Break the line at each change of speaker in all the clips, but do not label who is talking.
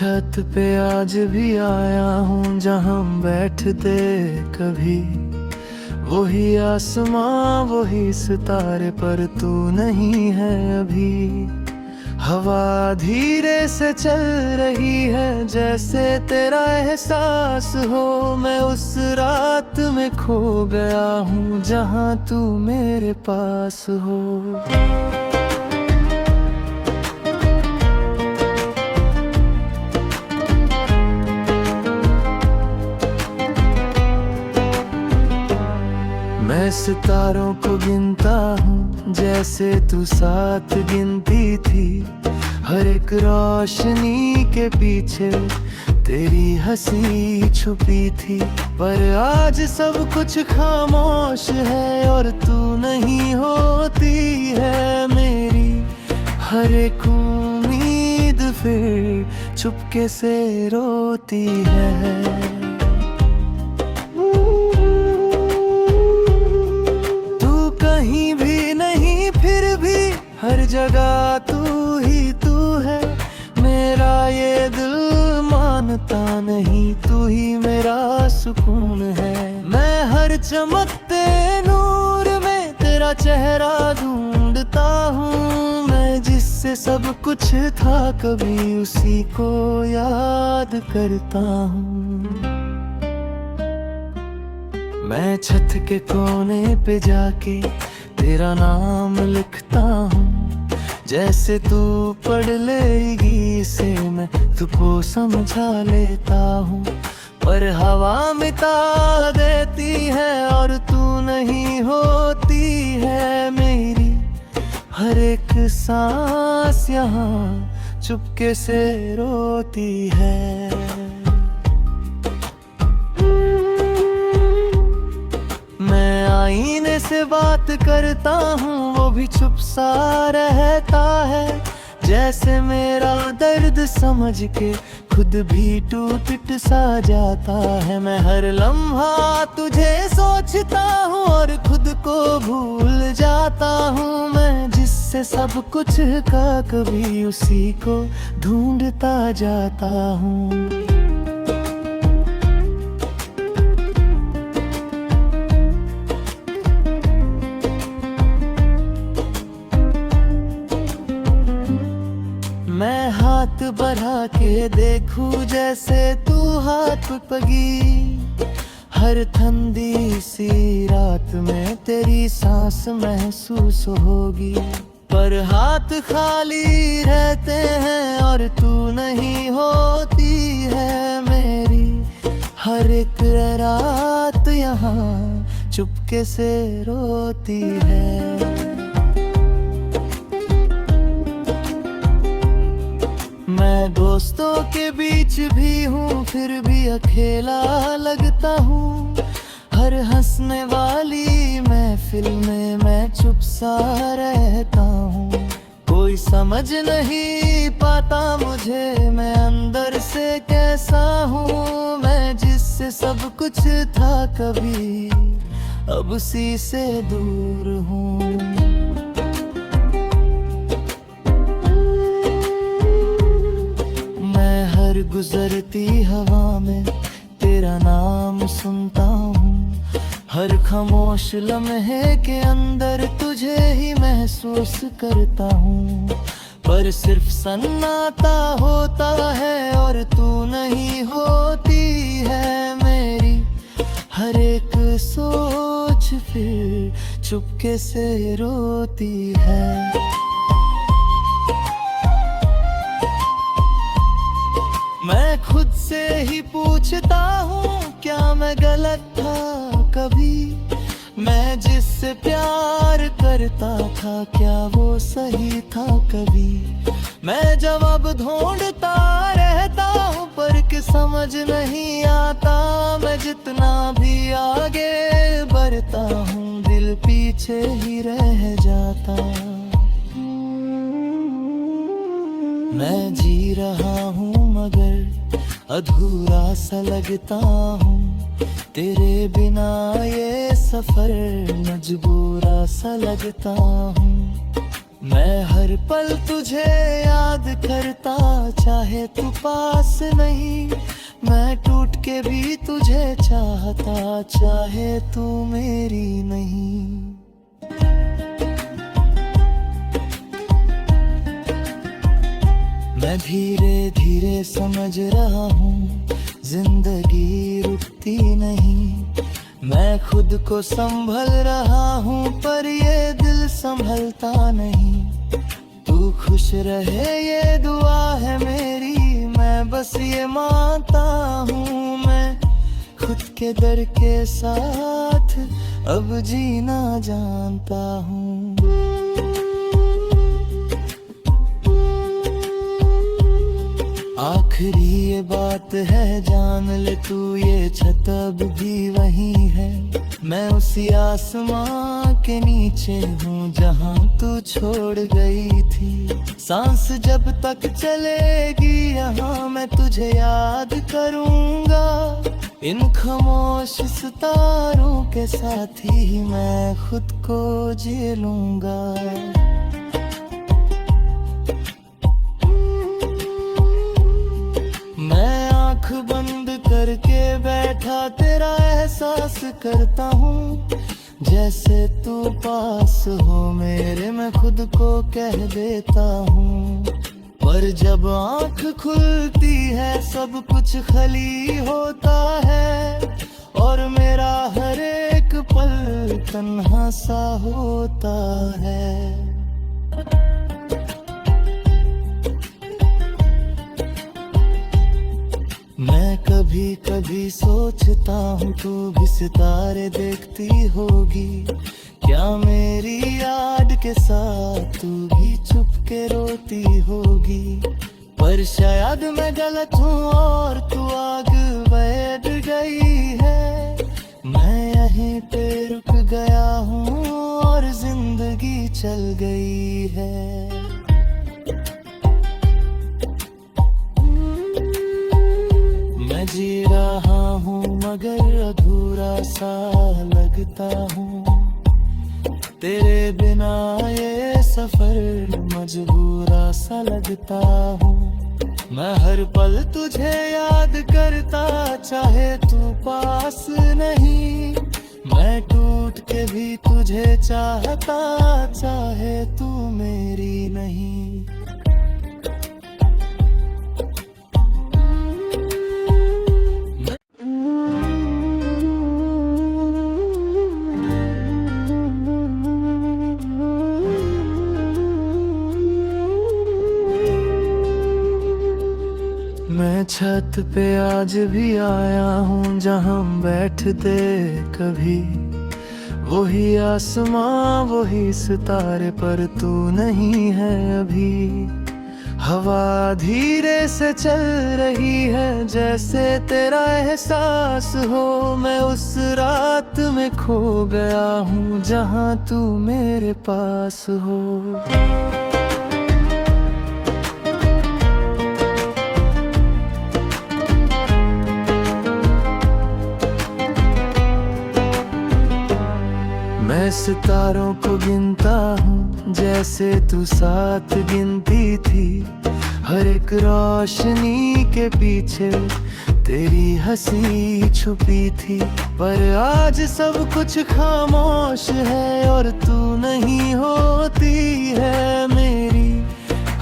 छत पे आज भी आया हूँ जहाँ बैठते कभी। वही आसमां वही सितारे पर तू नहीं है अभी। हवा धीरे से चल रही है जैसे तेरा एहसास हो। मैं उस रात में खो गया हूँ जहाँ तू मेरे पास हो। मैं सितारों को गिनता हूँ जैसे तू साथ गिनती थी। हर एक रोशनी के पीछे तेरी हंसी छुपी थी। पर आज सब कुछ खामोश है और तू नहीं होती है मेरी। हर एक उम्मीद फिर चुपके से रोती है। हर जगह तू ही तू है। मेरा ये दिल मानता नहीं तू ही मेरा सुकून है। मैं हर चमकते नूर में तेरा चेहरा ढूंढता हूँ। मैं जिससे सब कुछ था कभी उसी को याद करता हूँ। मैं छत के कोने पे जाके तेरा नाम लिखता हूँ। जैसे तू पढ़ लेगी इसे मैं तुझको समझा लेता हूँ। पर हवा मिटा देती है और तू नहीं होती है मेरी। हर एक सांस यहाँ चुपके से रोती है। मैं आईने से बात करता हूँ वो भी चुप सा रहता है। जैसे मेरा दर्द समझ के खुद भी टूट सा जाता है। मैं हर लम्हा तुझे सोचता हूँ और खुद को भूल जाता हूँ। मैं जिससे सब कुछ का कभी उसी को ढूंढता जाता हूँ। मैं हाथ बढ़ा के देखूं जैसे तू हाथ पगी। हर ठंडी सी रात में तेरी सांस महसूस होगी। पर हाथ खाली रहते हैं और तू नहीं होती है मेरी। हर एक रात यहाँ चुपके से रोती है। मैं दोस्तों के बीच भी हूँ फिर भी अकेला लगता हूँ। हर हंसने वाली महफिल में मैं चुप सा रहता हूँ। कोई समझ नहीं पाता मुझे मैं अंदर से कैसा हूँ। मैं जिससे सब कुछ था कभी अब उसी से दूर हूँ। गुजरती हवा में तेरा नाम सुनता हूँ। हर खामोश लम्हे के अंदर तुझे ही महसूस करता हूँ। पर सिर्फ सन्नाटा होता है और तू नहीं होती है मेरी। हर एक सोच फिर चुपके से रोती है। मैं खुद से ही पूछता हूँ क्या मैं गलत था कभी। मैं जिससे प्यार करता था क्या वो सही था कभी। मैं जवाब ढूंढता रहता हूँ पर कि समझ नहीं आता। मैं जितना भी आगे बढ़ता हूँ दिल पीछे ही रह जाता। मैं जी रहा हूँ मगर अधूरा सा लगता हूँ। तेरे बिना ये सफर मजबूरा सा लगता हूँ। मैं हर पल तुझे याद करता, चाहे तू पास नहीं। मैं टूट के भी तुझे चाहता, चाहे तू मेरी नहीं। मैं धीरे धीरे समझ रहा हूँ, जिंदगी रुकती नहीं। मैं खुद को संभल रहा हूँ, पर ये दिल संभलता नहीं। तू खुश रहे ये दुआ है मेरी, मैं बस ये मानता हूँ। मैं खुद के डर के साथ अब जीना जानता हूँ। आखिरी ये बात है जान ले तू, ये छत अब भी वही है। मैं उसी आसमां के नीचे हूँ जहाँ तू छोड़ गई थी। सांस जब तक चलेगी यहाँ मैं तुझे याद करूँगा। इन खामोश सितारों के साथ ही मैं खुद को जी लूँगा। बंद करके बैठा तेरा एहसास करता हूँ। जैसे तू पास हो मेरे, मैं खुद को कह देता हूँ। पर जब आँख खुलती है सब कुछ खाली होता है, और मेरा हर एक पल तन्हा सा होता है। मैं कभी कभी सोचता हूँ तू भी सितारे देखती होगी। क्या मेरी याद के साथ तू भी चुप के रोती होगी। पर शायद मैं गलत हूँ और तू आगे बढ़ गई है। मैं यहीं पे रुक गया हूँ और जिंदगी चल गई है। जी रहा हूँ मगर अधूरा सा लगता हूँ। तेरे बिना ये सफर मजबूरा सा लगता हूँ। मैं हर पल तुझे याद करता, चाहे तू पास नहीं। मैं टूट के भी तुझे चाहता, चाहे तू मेरी नहीं। मैं छत पे आज भी आया हूँ जहाँ हम बैठते कभी। वही आसमां वही सितारे, पर तू नहीं है अभी। हवा धीरे से चल रही है जैसे तेरा एहसास हो। मैं उस रात में खो गया हूँ जहाँ तू मेरे पास हो। मैं सितारों को गिनता हूँ जैसे तू साथ गिनती थी। हर एक रोशनी के पीछे तेरी हंसी छुपी थी। पर आज सब कुछ खामोश है और तू नहीं होती है मेरी।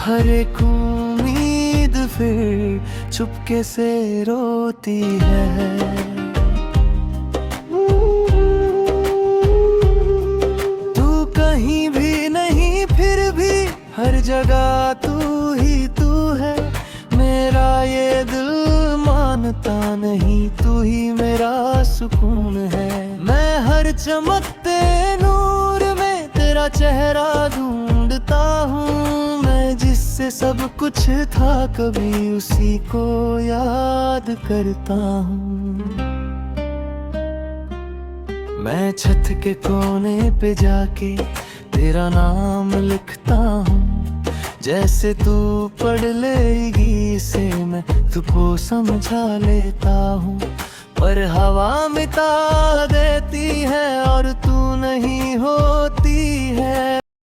हर एक उम्मीद फिर चुपके से रोती है। हर जगह तू ही तू है। मेरा ये दिल मानता नहीं, तू ही मेरा सुकून है। मैं हर चमकते नूर में तेरा चेहरा ढूंढता हूँ। मैं जिससे सब कुछ था कभी उसी को याद करता हूँ। मैं छत के कोने पे जाके तेरा नाम लिखता हूँ। जैसे तू पढ़ लेगी इसे मैं तुझको समझा लेता हूँ। पर हवा मिटा देती